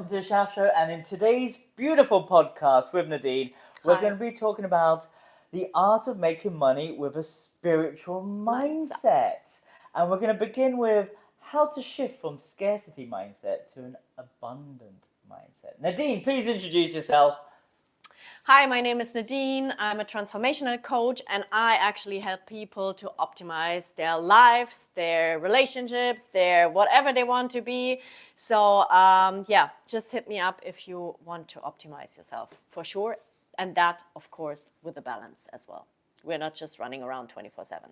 welcome to the Shaft Show. And in today's beautiful podcast with Nadine, we're going to be talking about the art of making money with a spiritual mindset. And we're going to begin with how to shift from scarcity mindset to an abundant mindset. Nadine, please introduce yourself. Hi, my name is Nadine. I'm a transformational coach, and I actually help people to optimize their lives, their relationships, their whatever they want to be. So, just hit me up if you want to optimize yourself for sure. And that, of course, with a balance as well. We're not just running around 24/7.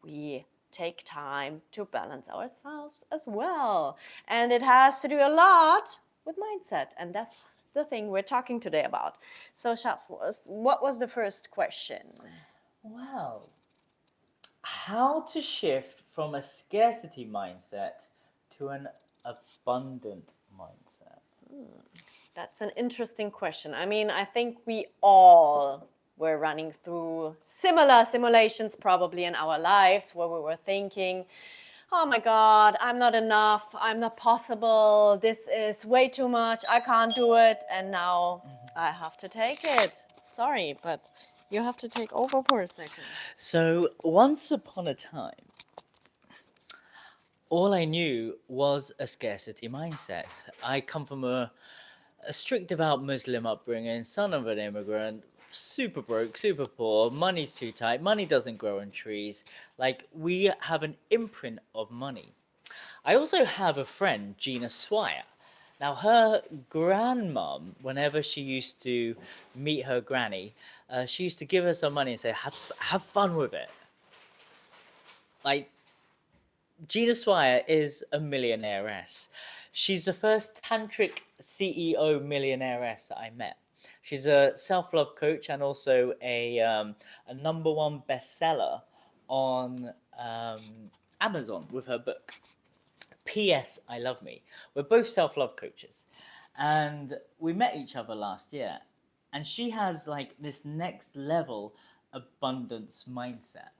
We take time to balance ourselves as well. And it has to do a lot with mindset, and that's the thing we're talking today about. So, Shaf, what was the first question? Well, how to shift from a scarcity mindset to an abundant mindset? That's an interesting question. I mean, I think we all were running through similar simulations probably in our lives where we were thinking, oh my God, I'm not enough, I'm not possible, this is way too much, I can't do it, and now I have to take it. Sorry, but you have to take over for a second. So, once upon a time, all I knew was a scarcity mindset. I come from a strict devout Muslim upbringing, son of an immigrant, super broke, super poor, money's too tight, money doesn't grow on trees. Like, we have an imprint of money. I also have a friend, Gina Swire. Now, her grandmum, whenever she used to meet her granny, she used to give her some money and say, have fun with it. Like, Gina Swire is a millionairess. She's the first tantric CEO millionairess that I met. She's a self-love coach and also a #1 bestseller on Amazon with her book. P.S. I Love Me. We're both self-love coaches. And we met each other last year. And she has like this next level abundance mindset.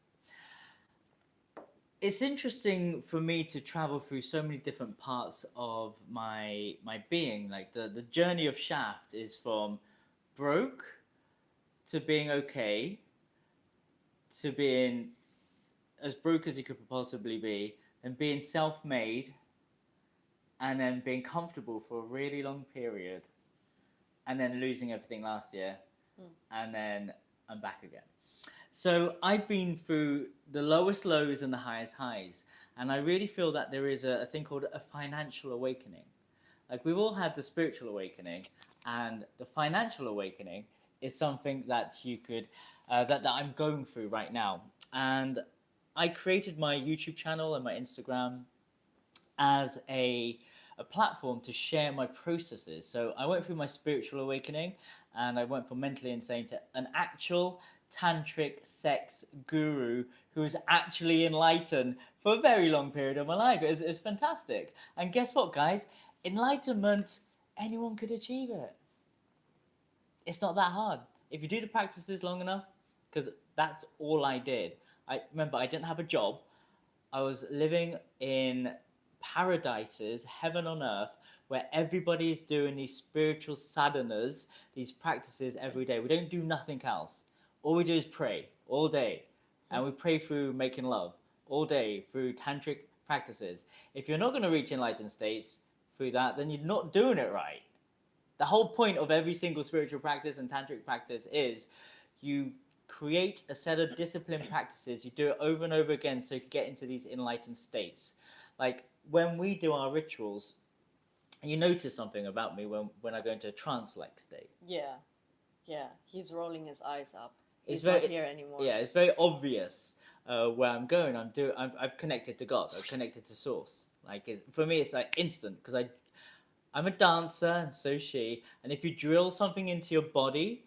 It's interesting for me to travel through so many different parts of my being. Like the journey of Shaft is from broke to being okay to being as broke as you could possibly be, and being self-made, and then being comfortable for a really long period, and then losing everything last year, and then I'm back again. So I've been through the lowest lows and the highest highs, and I really feel that there is a thing called a financial awakening. Like, we've all had the spiritual awakening, and the financial awakening is something that you could that I'm going through right now. And I created my YouTube channel and my Instagram as a platform to share my processes. So I went through my spiritual awakening, and I went from mentally insane to an actual tantric sex guru who is actually enlightened for a very long period of my life. It's fantastic. And guess what, guys? Enlightenment, anyone could achieve it. It's not that hard. If you do the practices long enough, because that's all I did. I remember I didn't have a job. I was living in paradises, heaven on earth, where everybody's doing these spiritual sadhanas, these practices every day. We don't do nothing else. All we do is pray all day. And we pray through making love all day through tantric practices. If you're not going to reach enlightened states through that, then you're not doing it right. The whole point of every single spiritual practice and tantric practice is you create a set of disciplined practices. You do it over and over again so you can get into these enlightened states. Like, when we do our rituals, you notice something about me when I go into a trance-like state. Yeah, he's rolling his eyes up. He's not here anymore. Yeah, it's very obvious where I'm going. I've connected to God. I've connected to Source. Like, for me, it's like instant, because I'm a dancer, and so is she. And if you drill something into your body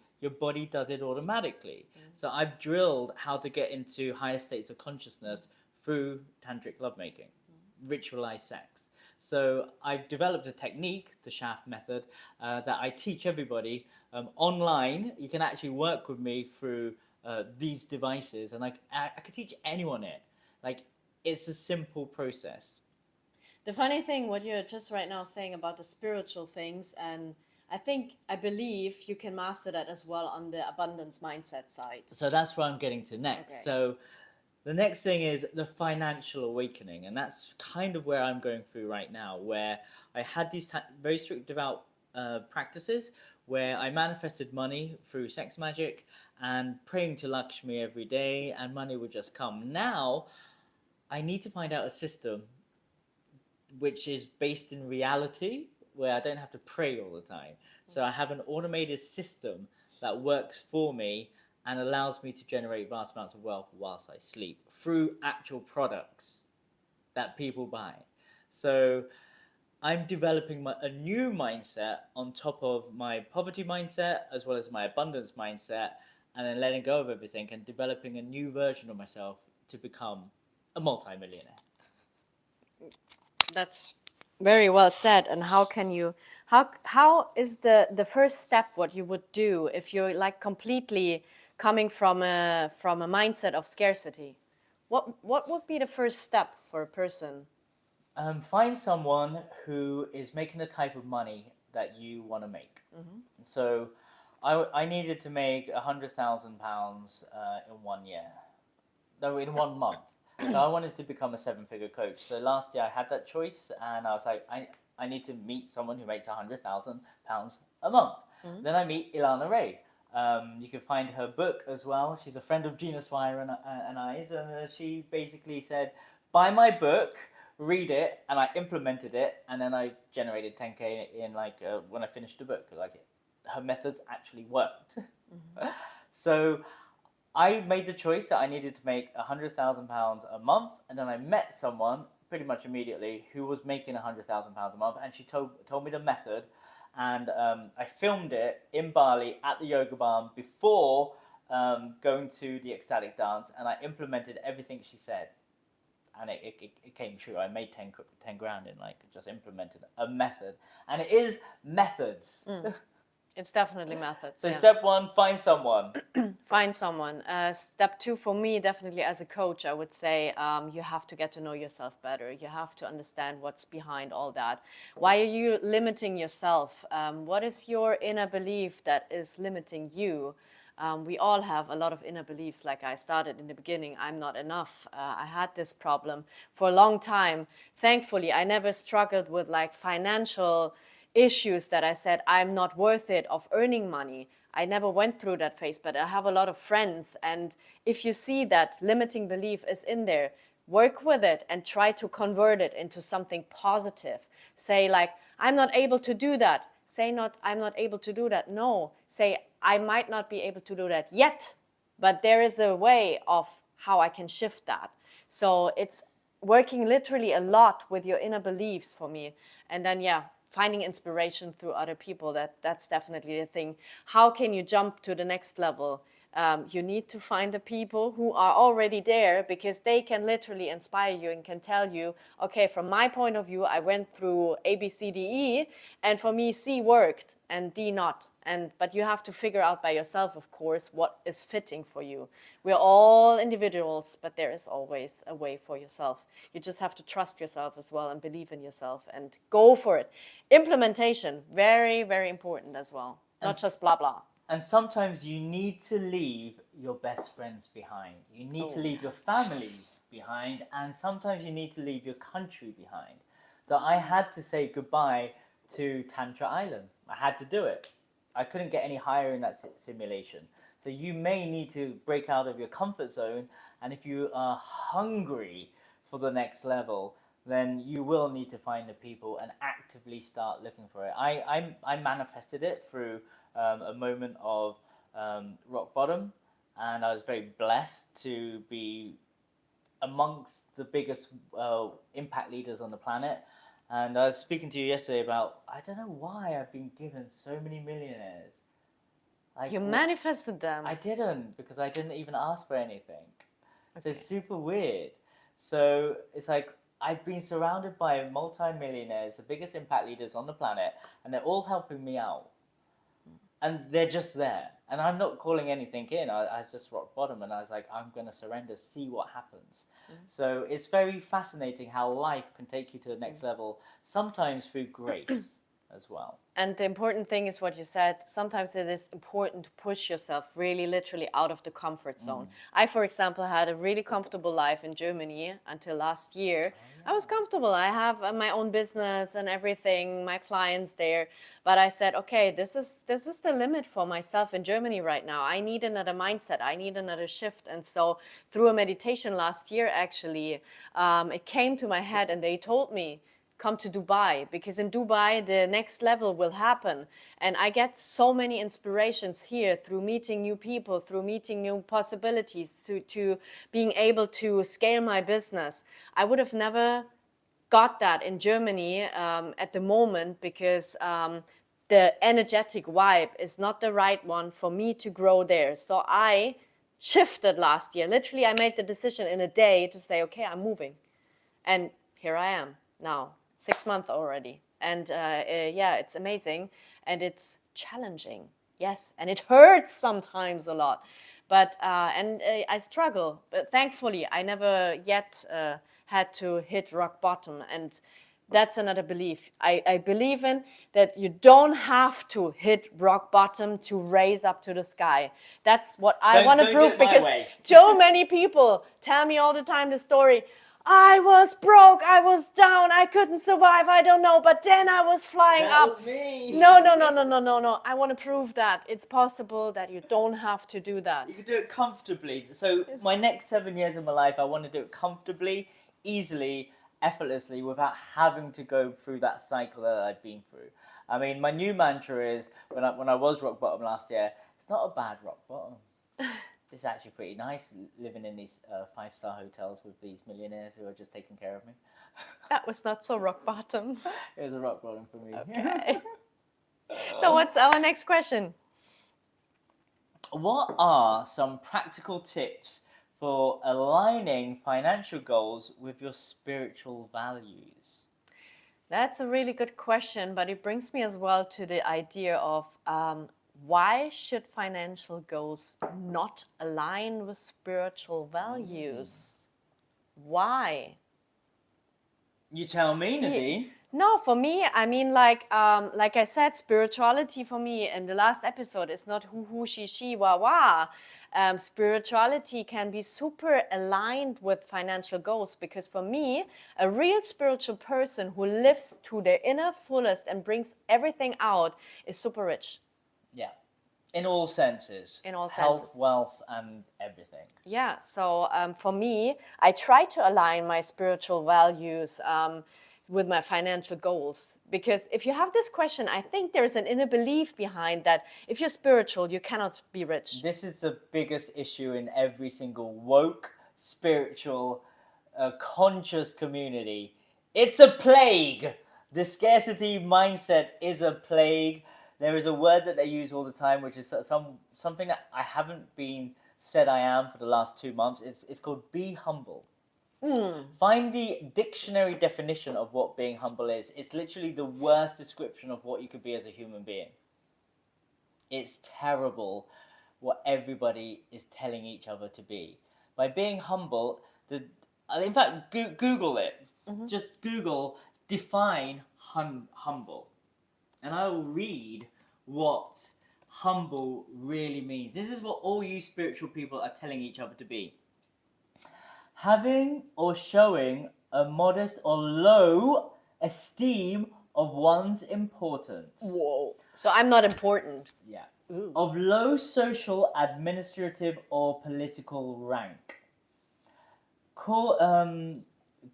does it automatically. So I've drilled how to get into higher states of consciousness through tantric lovemaking, ritualized sex. So I've developed a technique, the Shaft method, that I teach everybody online. You can actually work with me through these devices, and I could teach anyone it. Like, it's a simple process. The funny thing, what you're just right now saying about the spiritual things, and I believe you can master that as well on the abundance mindset side. So that's where I'm getting to next. Okay. So the next thing is the financial awakening, and that's kind of where I'm going through right now, where I had these very strict devout practices where I manifested money through sex magic and praying to Lakshmi every day, and money would just come. Now, I need to find out a system which is based in reality, where I don't have to pray all the time. So I have an automated system that works for me and allows me to generate vast amounts of wealth whilst I sleep through actual products that people buy. So I'm developing a new mindset on top of my poverty mindset as well as my abundance mindset, and then letting go of everything and developing a new version of myself to become a multimillionaire. That's very well said. And how can you, how is the first step what you would do if you're like completely coming from a mindset of scarcity? What would be the first step for a person? Find someone who is making the type of money that you want to make. So I needed to make £100,000 in 1 year. No, in 1 month. So I wanted to become a 7-figure coach. So last year I had that choice, and I was like, I need to meet someone who makes £100,000 a month. Then I meet Ilana Ray. You can find her book as well. She's a friend of Gina Swire and I's, and she basically said, buy my book, read it, and I implemented it, and then I generated 10K in when I finished the book. Her methods actually worked. So I made the choice that I needed to make £100,000 a month, and then I met someone pretty much immediately who was making £100,000 a month, and she told me the method, and I filmed it in Bali at the yoga barn before going to the ecstatic dance, and I implemented everything she said, and it came true. I made 10 grand in just implemented a method, and it is methods. It's definitely methods. So yeah. step one, find someone. Find someone. Step two, for me, definitely as a coach, I would say you have to get to know yourself better. You have to understand what's behind all that. Why are you limiting yourself? What is your inner belief that is limiting you? We all have a lot of inner beliefs. Like I started in the beginning, I'm not enough. I had this problem for a long time. Thankfully, I never struggled with like financial issues that I said I'm not worth it of earning money. I never went through that phase, but I have a lot of friends. And if you see that limiting belief is in there, work with it and try to convert it into something positive. Say like, I'm not able to do that. Say not, I'm not able to do that. No, say, I might not be able to do that yet, but there is a way of how I can shift that. So it's working literally a lot with your inner beliefs for me. And then, yeah, finding inspiration through other people, that's definitely the thing. How can you jump to the next level? You need to find the people who are already there, because they can literally inspire you and can tell you, okay, from my point of view, I went through A, B, C, D, E, and for me, C worked and D not. But you have to figure out by yourself, of course, what is fitting for you. We're all individuals, but there is always a way for yourself. You just have to trust yourself as well and believe in yourself and go for it. Implementation, very, very important as well. Not just blah, blah. And sometimes you need to leave your best friends behind. You need to leave your families behind. And sometimes you need to leave your country behind. So I had to say goodbye to Tantra Island. I had to do it. I couldn't get any higher in that simulation. So you may need to break out of your comfort zone. And if you are hungry for the next level, then you will need to find the people and actively start looking for it. I manifested it through a moment of rock bottom, and I was very blessed to be amongst the biggest impact leaders on the planet. And I was speaking to you yesterday about, I don't know why I've been given so many millionaires. Like, you manifested them. I didn't, because I didn't even ask for anything. Okay. So it's super weird. So it's like, I've been surrounded by multi-millionaires, the biggest impact leaders on the planet, and they're all helping me out. and they're just there. And I'm not calling anything in. I was just rock bottom, and I was like, I'm gonna surrender, see what happens. So it's very fascinating how life can take you to the next level, sometimes through grace as well. And the important thing is what you said. Sometimes it is important to push yourself really literally out of the comfort zone. I, for example, had a really comfortable life in Germany until last year. I was comfortable. I have my own business and everything, my clients there. But I said, okay, this is the limit for myself in Germany right now. I need another mindset. I need another shift. And so through a meditation last year, actually, it came to my head and they told me, come to Dubai, because in Dubai the next level will happen. And I get so many inspirations here through meeting new people, through meeting new possibilities, to being able to scale my business. I would have never got that in Germany at the moment, because the energetic vibe is not the right one for me to grow there. So I shifted last year. Literally, I made the decision in a day to say, okay, I'm moving. And here I am now. 6 months already. And yeah, it's amazing. And it's challenging. Yes. And it hurts sometimes a lot. But, I struggle. But thankfully, I never yet had to hit rock bottom. And that's another belief. I believe in that you don't have to hit rock bottom to raise up to the sky. That's what I want to prove, because so many people tell me all the time the story. I was broke, I was down, I couldn't survive, I don't know, but then I was flying up. That was me. No. I want to prove that it's possible, that you don't have to do that. You can do it comfortably. So my next 7 years of my life, I want to do it comfortably, easily, effortlessly, without having to go through that cycle that I've been through. I mean, my new mantra is, when I was rock bottom last year, it's not a bad rock bottom. It's actually pretty nice living in these 5-star hotels with these millionaires who are just taking care of me. That was not so rock bottom. It was a rock bottom for me. Okay. So what's our next question? What are some practical tips for aligning financial goals with your spiritual values? That's a really good question, but it brings me as well to the idea of why should financial goals not align with spiritual values? Why? You tell me, Nadine. No, for me, I mean, like I said, spirituality for me in the last episode is not who, she, wah. Spirituality can be super aligned with financial goals, because for me, a real spiritual person who lives to their inner fullest and brings everything out is super rich. Yeah, in all senses. In all senses. Health, wealth, and everything. Yeah, so for me, I try to align my spiritual values with my financial goals. Because if you have this question, I think there's an inner belief behind that if you're spiritual, you cannot be rich. This is the biggest issue in every single woke, spiritual, conscious community. It's a plague. The scarcity mindset is a plague. There is a word that they use all the time, which is something that I haven't been said I am for the last 2 months. It's called be humble. Find the dictionary definition of what being humble is. It's literally the worst description of what you could be as a human being. It's terrible what everybody is telling each other to be. By being humble, in fact, Google it. Just Google define humble. And I will read what humble really means. This is what all you spiritual people are telling each other to be. Having or showing a modest or low esteem of one's importance. Whoa. So I'm not important. Yeah. Ooh. Of low social, administrative, or political rank.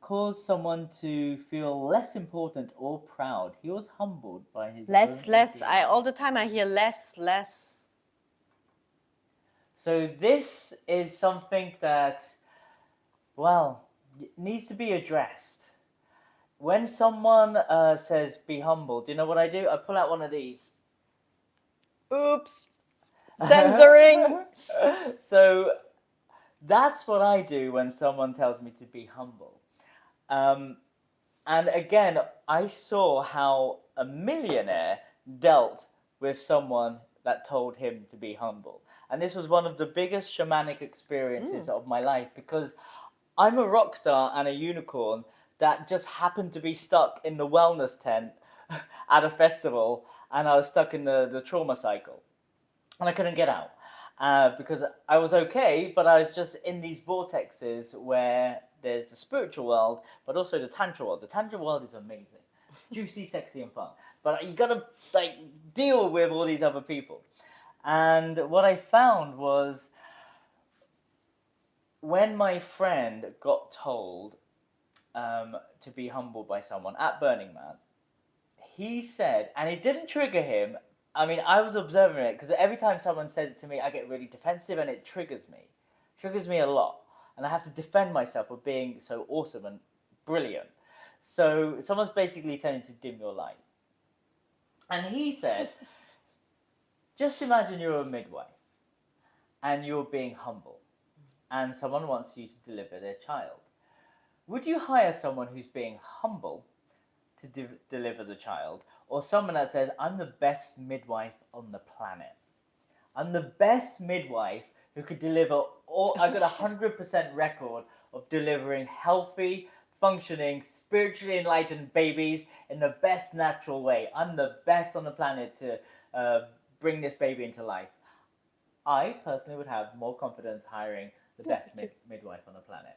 Cause someone to feel less important or proud. He was humbled by his less. own All the time I hear less. So this is something that, well, needs to be addressed. When someone says be humble, do you know what I do? I pull out one of these. Oops. Censoring. So that's what I do when someone tells me to be humble. And again, I saw how a millionaire dealt with someone that told him to be humble. And this was one of the biggest shamanic experiences of my life, because I'm a rock star and a unicorn that just happened to be stuck in the wellness tent at a festival, and I was stuck in the trauma cycle, and I couldn't get out because I was okay, but I was just in these vortexes where there's the spiritual world, but also the Tantra world. The Tantra world is amazing, juicy, sexy, and fun, but you gotta like deal with all these other people. And what I found was, when my friend got told to be humbled by someone at Burning Man, he said, and it didn't trigger him. I mean, I was observing it, because every time someone says it to me, I get really defensive, and it triggers me a lot, and I have to defend myself for being so awesome and brilliant. So someone's basically telling you to dim your light, and he said, just imagine you're a midwife, and you're being humble, and someone wants you to deliver their child. Would you hire someone who's being humble to deliver the child, or someone that says, I'm the best midwife on the planet? I'm the best midwife who could deliver all, I got 100% record of delivering healthy, functioning, spiritually enlightened babies in the best natural way. I'm the best on the planet to bring this baby into life. I personally would have more confidence hiring the best midwife on the planet.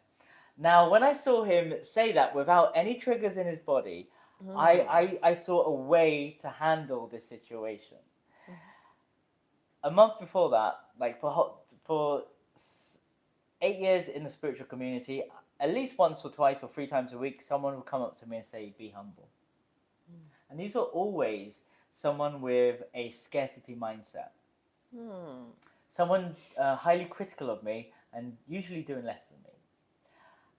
Now, when I saw him say that without any triggers in his body, I saw a way to handle this situation. A month before that, like for 8 years in the spiritual community, at least once or twice or 3 times a week, someone would come up to me and say, be humble. And these were always someone with a scarcity mindset. Someone highly critical of me and usually doing less than me.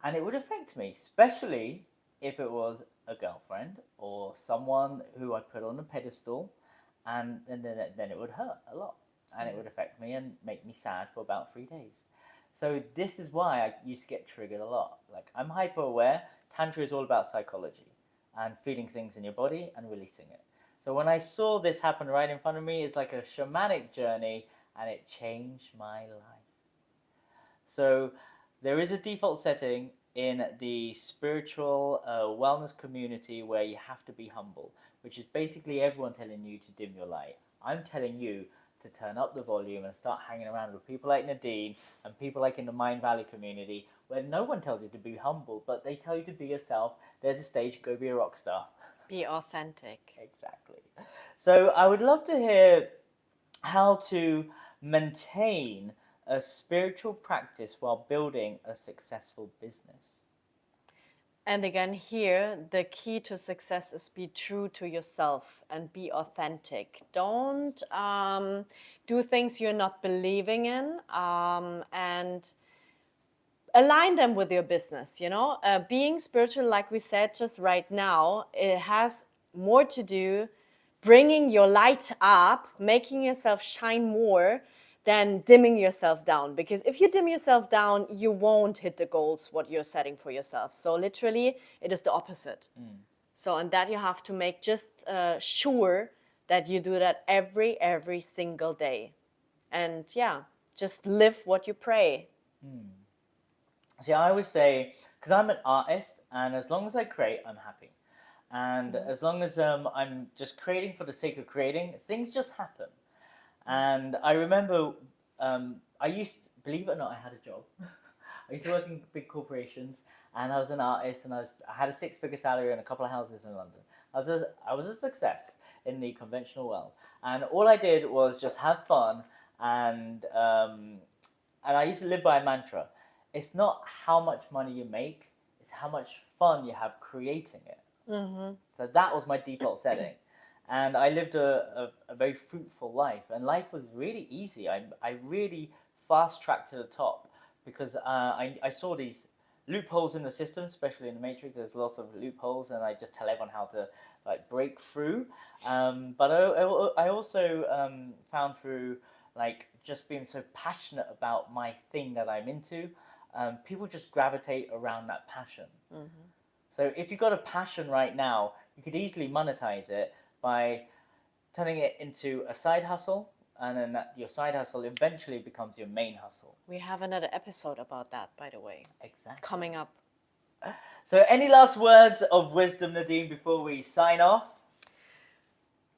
And it would affect me, especially if it was a girlfriend or someone who I put on a pedestal, and then it would hurt a lot, and it would affect me and make me sad for about 3 days. So this is why I used to get triggered a lot. Like, I'm hyper aware. Tantra is all about psychology and feeling things in your body and releasing it. So when I saw this happen right in front of me, it's like a shamanic journey, and it changed my life. So there is a default setting in the spiritual wellness community where you have to be humble, which is basically everyone telling you to dim your light. I'm telling you to turn up the volume and start hanging around with people like Nadine and people like in the Mind Valley community, where no one tells you to be humble, but they tell you to be yourself. There's a stage, go be a rock star. Be authentic. Exactly. So I would love to hear how to maintain a spiritual practice while building a successful business. And again, here, the key to success is be true to yourself and be authentic. Don't do things you're not believing in, and align them with your business. Being spiritual, like we said just right now, it has more to do bringing your light up, making yourself shine more than dimming yourself down. Because if you dim yourself down, you won't hit the goals what you're setting for yourself. So literally, it is the opposite. So, and that you have to make just sure that you do that every single day. And yeah, just live what you pray. See, I always say, because I'm an artist, and as long as I create, I'm happy. And as long as I'm just creating for the sake of creating, things just happen. And I remember, believe it or not, I had a job. I used to work in big corporations, and I was an artist, and I had a 6-figure salary and a couple of houses in London. I was a success in the conventional world, and all I did was just have fun, and I used to live by a mantra. It's not how much money you make, it's how much fun you have creating it. So that was my default setting. And I lived a very fruitful life. And life was really easy. I really fast-tracked to the top because I saw these loopholes in the system, especially in the Matrix. There's lots of loopholes, and I just tell everyone how to break through. But I also found through just being so passionate about my thing that I'm into, people just gravitate around that passion. So if you've got a passion right now, you could easily monetize it by turning it into a side hustle, and then your side hustle eventually becomes your main hustle. We have another episode about that, by the way. Exactly. Coming up. So any last words of wisdom, Nadine, before we sign off?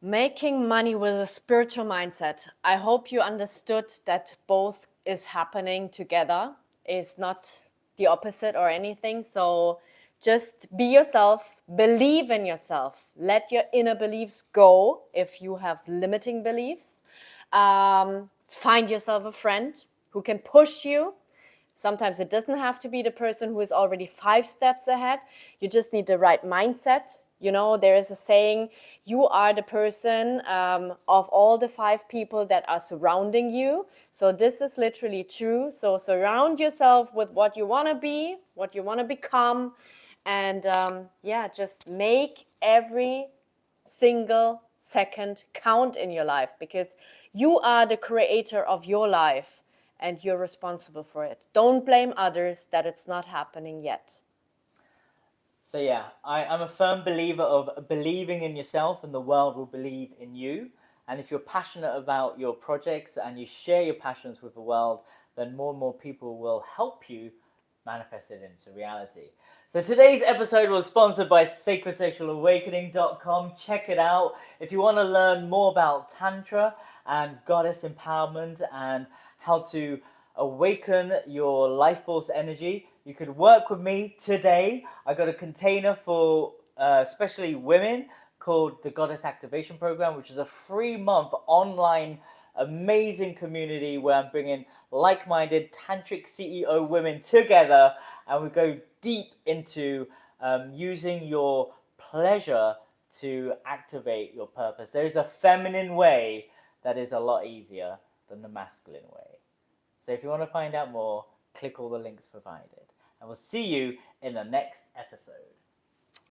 Making money with a spiritual mindset. I hope you understood that both is happening together, is not the opposite or anything. So just be yourself, believe in yourself, let your inner beliefs go if you have limiting beliefs. Find yourself a friend who can push you. Sometimes it doesn't have to be the person who is already 5 steps ahead. You just need the right mindset. You know, there is a saying, you are the person of all the 5 people that are surrounding you. So this is literally true. So surround yourself with what you want to be, what you want to become. And just make every single second count in your life, because you are the creator of your life and you're responsible for it. Don't blame others that it's not happening yet. So yeah, I'm a firm believer of believing in yourself, and the world will believe in you. And if you're passionate about your projects and you share your passions with the world, then more and more people will help you manifest it into reality. So today's episode was sponsored by sacredsexualawakening.com. Check it out. If you want to learn more about Tantra and goddess empowerment and how to awaken your life force energy, you could work with me today. I got a container for especially women called the Goddess Activation Program, which is a 3-month online amazing community where I'm bringing like-minded tantric CEO women together, and we go deep into using your pleasure to activate your purpose. There's a feminine way that is a lot easier than the masculine way. So if you want to find out more, click all the links provided. And we'll see you in the next episode.